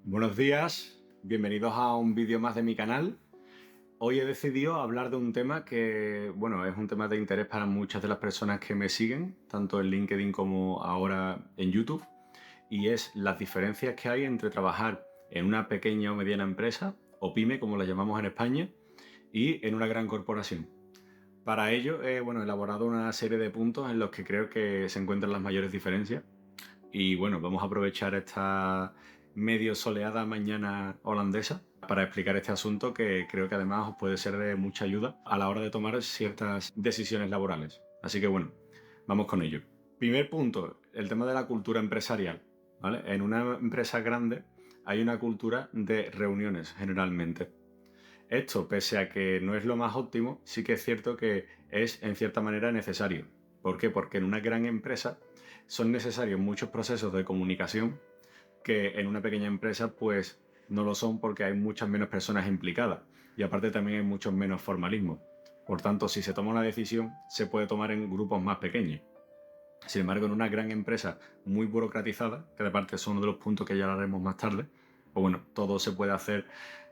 Buenos días, bienvenidos a un vídeo más de mi canal. Hoy he decidido hablar de un tema que, bueno, es un tema de interés para muchas de las personas que me siguen, tanto en LinkedIn como ahora en YouTube, y es las diferencias que hay entre trabajar en una pequeña o mediana empresa, o pyme, como la llamamos en España, y en una gran corporación. Para ello, he elaborado una serie de puntos en los que creo que se encuentran las mayores diferencias. Y bueno, vamos a aprovechar esta medio soleada mañana holandesa para explicar este asunto que creo que además os puede ser de mucha ayuda a la hora de tomar ciertas decisiones laborales. Así que bueno, vamos con ello. Primer punto, el tema de la cultura empresarial. ¿Vale? En una empresa grande hay una cultura de reuniones generalmente. Esto, pese a que no es lo más óptimo, sí que es cierto que es en cierta manera necesario. ¿Por qué? Porque en una gran empresa son necesarios muchos procesos de comunicación que en una pequeña empresa pues no lo son porque hay muchas menos personas implicadas y aparte también hay muchos menos formalismo. Por tanto, si se toma una decisión, se puede tomar en grupos más pequeños. Sin embargo, en una gran empresa muy burocratizada, que de parte es uno de los puntos que ya hablaremos más tarde, pues bueno, todo se puede hacer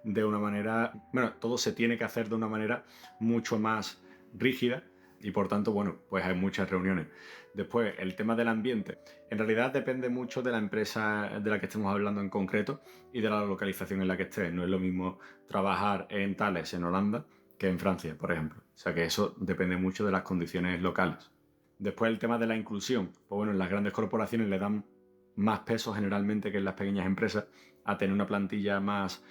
de una manera, bueno, todo se tiene que hacer de una manera mucho más rígida y por tanto, bueno, pues hay muchas reuniones. Después, el tema del ambiente. En realidad depende mucho de la empresa de la que estemos hablando en concreto y de la localización en la que esté. No es lo mismo trabajar en Thales, en Holanda, que en Francia, por ejemplo. O sea que eso depende mucho de las condiciones locales. Después el tema de la inclusión. Pues bueno, en las grandes corporaciones le dan más peso generalmente que en las pequeñas empresas a tener una plantilla más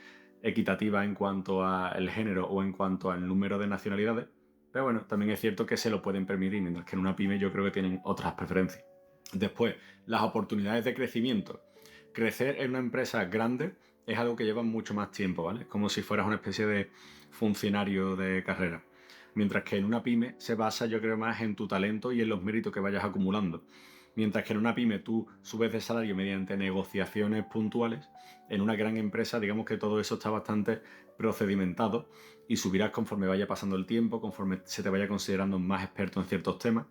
equitativa en cuanto al género o en cuanto al número de nacionalidades. Pero bueno, también es cierto que se lo pueden permitir, mientras que en una pyme yo creo que tienen otras preferencias. Después, las oportunidades de crecimiento. Crecer en una empresa grande es algo que lleva mucho más tiempo, ¿vale? Es como si fueras una especie de funcionario de carrera. Mientras que en una pyme se basa, yo creo, más en tu talento y en los méritos que vayas acumulando. Mientras que en una pyme tú subes de salario mediante negociaciones puntuales, en una gran empresa digamos que todo eso está bastante procedimentado y subirás conforme vaya pasando el tiempo, conforme se te vaya considerando más experto en ciertos temas.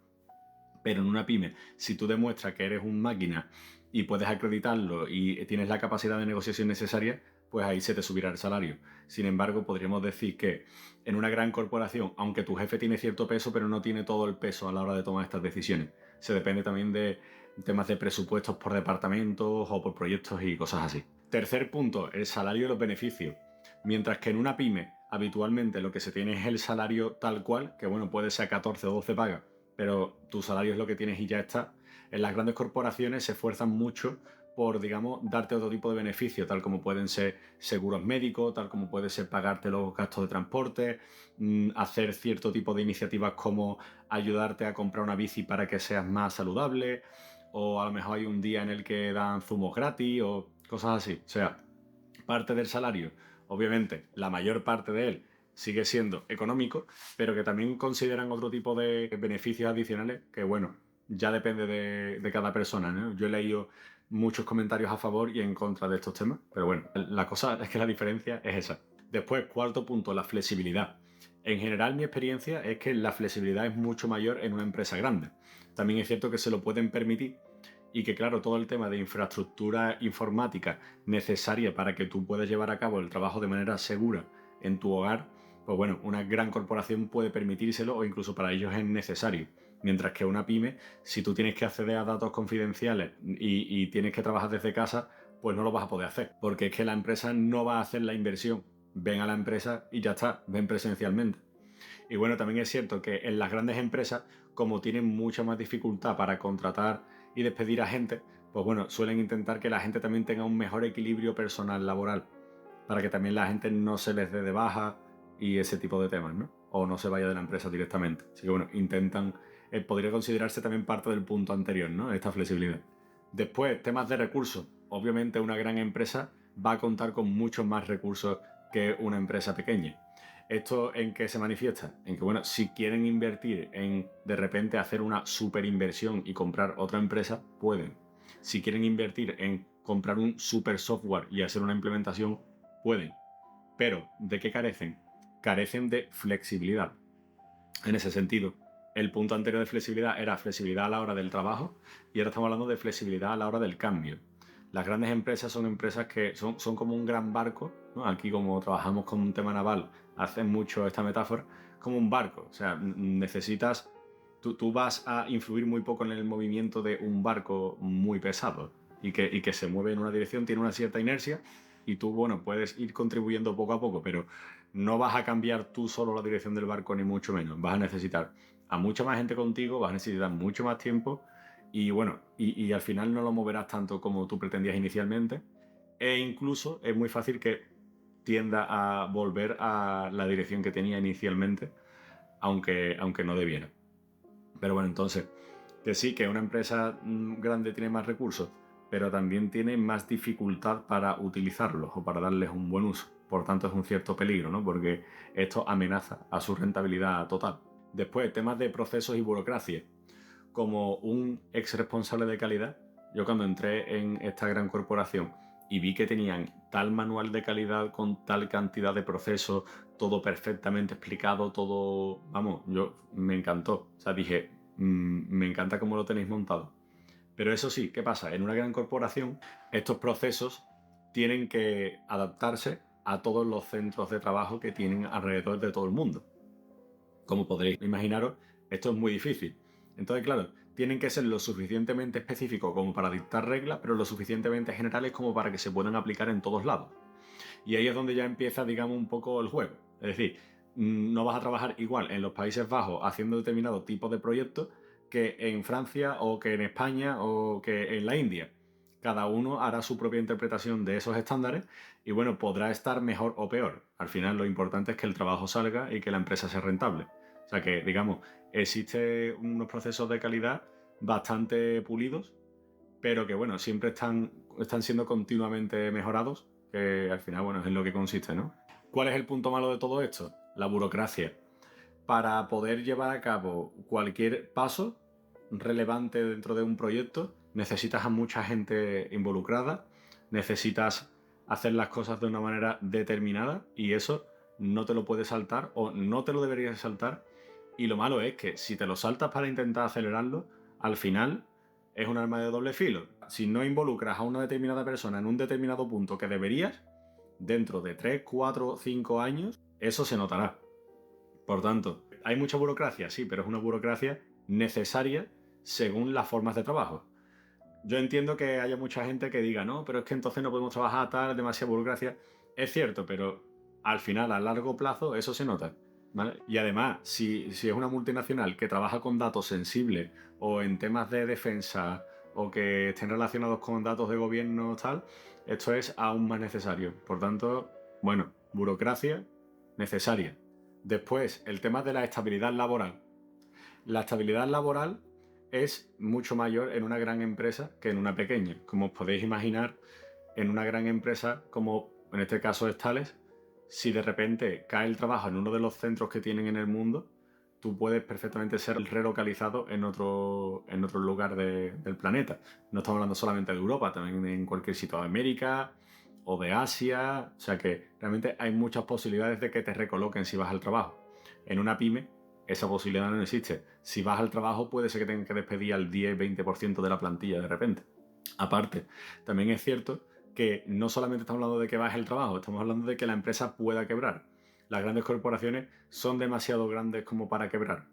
Pero en una pyme, si tú demuestras que eres un máquina y puedes acreditarlo y tienes la capacidad de negociación necesaria, pues ahí se te subirá el salario. Sin embargo, podríamos decir que en una gran corporación, aunque tu jefe tiene cierto peso, pero no tiene todo el peso a la hora de tomar estas decisiones. Se depende también de temas de presupuestos por departamentos o por proyectos y cosas así. Tercer punto, el salario y los beneficios. Mientras que en una pyme habitualmente lo que se tiene es el salario tal cual, que bueno, puede ser 14 o 12 pagas, pero tu salario es lo que tienes y ya está. En las grandes corporaciones se esfuerzan mucho por, digamos, darte otro tipo de beneficios, tal como pueden ser seguros médicos, tal como puede ser pagarte los gastos de transporte, hacer cierto tipo de iniciativas como ayudarte a comprar una bici para que seas más saludable, o a lo mejor hay un día en el que dan zumos gratis o cosas así. O sea, parte del salario, obviamente, la mayor parte de él sigue siendo económico, pero que también consideran otro tipo de beneficios adicionales que, bueno, ya depende de cada persona, ¿no? Yo he leído muchos comentarios a favor y en contra de estos temas, pero bueno, la cosa es que la diferencia es esa. Después, cuarto punto, la flexibilidad. En general, mi experiencia es que la flexibilidad es mucho mayor en una empresa grande. También es cierto que se lo pueden permitir y que, claro, todo el tema de infraestructura informática necesaria para que tú puedas llevar a cabo el trabajo de manera segura en tu hogar, pues bueno, una gran corporación puede permitírselo o incluso para ellos es necesario. Mientras que una pyme, si tú tienes que acceder a datos confidenciales y tienes que trabajar desde casa, pues no lo vas a poder hacer, porque es que la empresa no va a hacer la inversión. Ven a la empresa y ya está, ven presencialmente. Y bueno, también es cierto que en las grandes empresas, como tienen mucha más dificultad para contratar y despedir a gente, pues bueno, suelen intentar que la gente también tenga un mejor equilibrio personal laboral, para que también la gente no se les dé de baja y ese tipo de temas, ¿no? O no se vaya de la empresa directamente. Así que bueno, intentan, podría considerarse también parte del punto anterior, ¿no? Esta flexibilidad. Después, temas de recursos. Obviamente una gran empresa va a contar con muchos más recursos que una empresa pequeña. ¿Esto en qué se manifiesta? En que, bueno, si quieren invertir en de repente hacer una super inversión y comprar otra empresa, pueden. Si quieren invertir en comprar un super software y hacer una implementación, pueden. Pero, ¿de qué carecen? Carecen de flexibilidad. En ese sentido, el punto anterior de flexibilidad era flexibilidad a la hora del trabajo y ahora estamos hablando de flexibilidad a la hora del cambio. Las grandes empresas son empresas que son como un gran barco, ¿no? Aquí, como trabajamos con un tema naval, hacen mucho esta metáfora, como un barco. O sea, necesitas... Tú vas a influir muy poco en el movimiento de un barco muy pesado y que se mueve en una dirección, tiene una cierta inercia y tú, bueno, puedes ir contribuyendo poco a poco, pero no vas a cambiar tú solo la dirección del barco, ni mucho menos. Vas a necesitar a mucha más gente contigo, vas a necesitar mucho más tiempo y bueno, y al final no lo moverás tanto como tú pretendías inicialmente, e incluso es muy fácil que tienda a volver a la dirección que tenía inicialmente, aunque no debiera. Pero bueno, entonces, que sí, que una empresa grande tiene más recursos, pero también tiene más dificultad para utilizarlos o para darles un buen uso. Por tanto, es un cierto peligro, ¿no? Porque esto amenaza a su rentabilidad total. Después, temas de procesos y burocracia. Como un ex responsable de calidad, yo cuando entré en esta gran corporación y vi que tenían tal manual de calidad con tal cantidad de procesos, todo perfectamente explicado, todo, vamos, yo me encantó. O sea, dije, me encanta cómo lo tenéis montado. Pero eso sí, ¿qué pasa? En una gran corporación, estos procesos tienen que adaptarse a todos los centros de trabajo que tienen alrededor de todo el mundo. Como podréis imaginaros, esto es muy difícil. Entonces, claro, tienen que ser lo suficientemente específicos como para dictar reglas, pero lo suficientemente generales como para que se puedan aplicar en todos lados. Y ahí es donde ya empieza, digamos, un poco el juego. Es decir, no vas a trabajar igual en los Países Bajos haciendo determinado tipo de proyectos que en Francia o que en España o que en la India. Cada uno hará su propia interpretación de esos estándares y bueno, podrá estar mejor o peor. Al final lo importante es que el trabajo salga y que la empresa sea rentable. O sea que, digamos, existen unos procesos de calidad bastante pulidos, pero que bueno, siempre están siendo continuamente mejorados, que al final, bueno, es en lo que consiste, ¿no? ¿Cuál es el punto malo de todo esto? La burocracia. Para poder llevar a cabo cualquier paso relevante dentro de un proyecto, necesitas a mucha gente involucrada, necesitas hacer las cosas de una manera determinada y eso no te lo puedes saltar o no te lo deberías saltar. Y lo malo es que si te lo saltas para intentar acelerarlo, al final es un arma de doble filo. Si no involucras a una determinada persona en un determinado punto que deberías, dentro de 3, 4, 5 años, eso se notará. Por tanto, hay mucha burocracia, sí, pero es una burocracia necesaria según las formas de trabajo. Yo entiendo que haya mucha gente que diga, no, pero es que entonces no podemos trabajar tal, demasiada burocracia. Es cierto, pero al final, a largo plazo, eso se nota. ¿Vale? Y además, si es una multinacional que trabaja con datos sensibles o en temas de defensa o que estén relacionados con datos de gobierno tal, esto es aún más necesario. Por tanto, bueno, burocracia necesaria. Después, el tema de la estabilidad laboral. La estabilidad laboral es mucho mayor en una gran empresa que en una pequeña. Como os podéis imaginar, en una gran empresa, como en este caso es Thales, si de repente cae el trabajo en uno de los centros que tienen en el mundo, tú puedes perfectamente ser relocalizado en otro lugar del planeta. No estamos hablando solamente de Europa, también en cualquier sitio de América o de Asia. O sea que realmente hay muchas posibilidades de que te recoloquen si vas al trabajo. En una pyme, esa posibilidad no existe. Si vas al trabajo, puede ser que tengan que despedir al 10-20% de la plantilla de repente. Aparte, también es cierto que no solamente estamos hablando de que baje el trabajo, estamos hablando de que la empresa pueda quebrar. Las grandes corporaciones son demasiado grandes como para quebrar.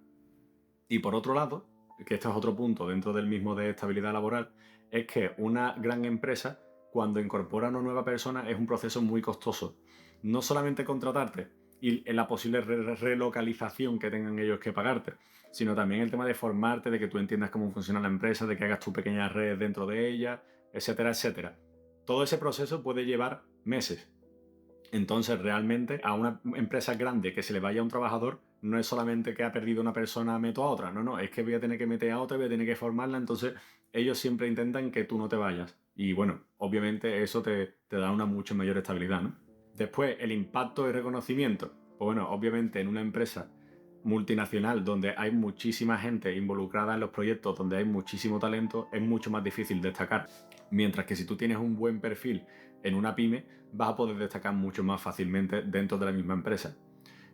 Y por otro lado, que este es otro punto dentro del mismo de estabilidad laboral, es que una gran empresa, cuando incorpora a una nueva persona, es un proceso muy costoso. No solamente contratarte y en la posible relocalización que tengan ellos que pagarte, sino también el tema de formarte, de que tú entiendas cómo funciona la empresa, de que hagas tu pequeña red dentro de ella, etcétera, etcétera. Todo ese proceso puede llevar meses. Entonces, realmente, a una empresa grande que se le vaya a un trabajador, no es solamente que ha perdido una persona, meto a otra. No, no, es que voy a tener que meter a otra, voy a tener que formarla. Entonces, ellos siempre intentan que tú no te vayas. Y bueno, obviamente eso te da una mucho mayor estabilidad, ¿no? Después, el impacto y reconocimiento. Pues bueno, obviamente en una empresa multinacional donde hay muchísima gente involucrada en los proyectos, donde hay muchísimo talento, es mucho más difícil destacar. Mientras que si tú tienes un buen perfil en una pyme, vas a poder destacar mucho más fácilmente dentro de la misma empresa.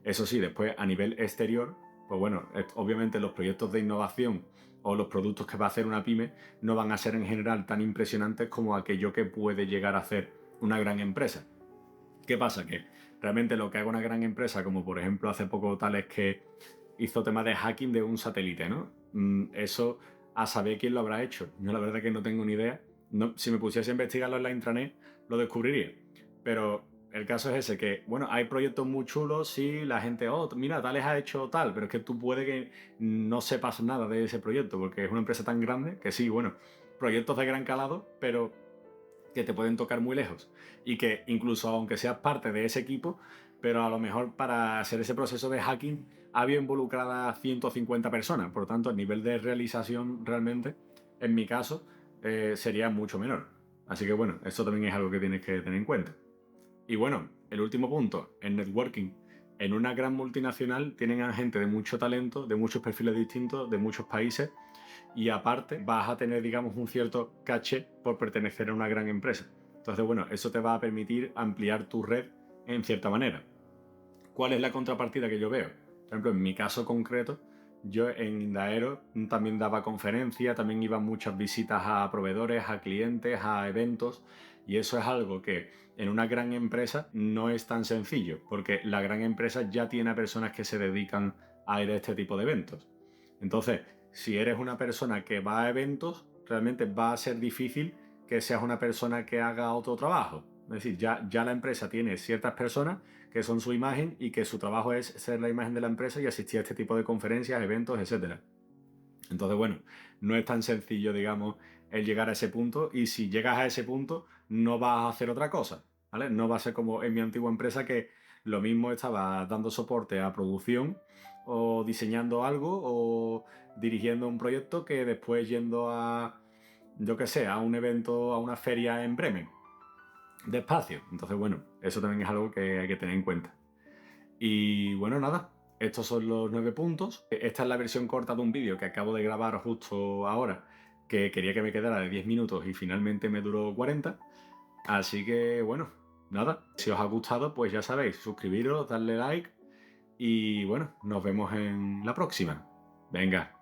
Eso sí, después a nivel exterior, pues bueno, obviamente los proyectos de innovación o los productos que va a hacer una pyme no van a ser en general tan impresionantes como aquello que puede llegar a hacer una gran empresa. ¿Qué pasa? Que realmente lo que haga una gran empresa, como por ejemplo hace poco Tales que hizo tema de hacking de un satélite, ¿no? Eso a saber quién lo habrá hecho. Yo la verdad que no tengo ni idea. No, si me pusiese a investigarlo en la intranet, lo descubriría. Pero el caso es ese, que, bueno, hay proyectos muy chulos, sí, la gente, oh, mira, Tales ha hecho tal, pero es que tú puede que no sepas nada de ese proyecto, porque es una empresa tan grande que sí, bueno, proyectos de gran calado, pero que te pueden tocar muy lejos y que incluso aunque seas parte de ese equipo, pero a lo mejor para hacer ese proceso de hacking había involucradas 150 personas, por lo tanto el nivel de realización realmente, en mi caso, sería mucho menor. Así que bueno, eso también es algo que tienes que tener en cuenta. Y bueno, el último punto, el networking. En una gran multinacional tienen a gente de mucho talento, de muchos perfiles distintos, de muchos países, y aparte vas a tener, digamos, un cierto caché por pertenecer a una gran empresa. Entonces, bueno, eso te va a permitir ampliar tu red en cierta manera. ¿Cuál es la contrapartida que yo veo? Por ejemplo, en mi caso concreto, yo en Indaero también daba conferencias, también iba muchas visitas a proveedores, a clientes, a eventos, y eso es algo que en una gran empresa no es tan sencillo, porque la gran empresa ya tiene a personas que se dedican a ir a este tipo de eventos. Entonces, si eres una persona que va a eventos, realmente va a ser difícil que seas una persona que haga otro trabajo. Es decir, ya la empresa tiene ciertas personas que son su imagen y que su trabajo es ser la imagen de la empresa y asistir a este tipo de conferencias, eventos, etcétera. Entonces, bueno, no es tan sencillo, digamos, el llegar a ese punto, y si llegas a ese punto no vas a hacer otra cosa, ¿vale? No va a ser como en mi antigua empresa, que lo mismo estaba dando soporte a producción o diseñando algo o dirigiendo un proyecto, que después yendo a, yo qué sé, a un evento, a una feria en Bremen, despacio. Entonces, bueno, eso también es algo que hay que tener en cuenta. Y bueno, nada, estos son los 9 puntos. Esta es la versión corta de un vídeo que acabo de grabar justo ahora, que quería que me quedara de 10 minutos y finalmente me duró 40. Así que bueno, nada, si os ha gustado, pues ya sabéis, suscribiros, darle like y bueno, nos vemos en la próxima. Venga,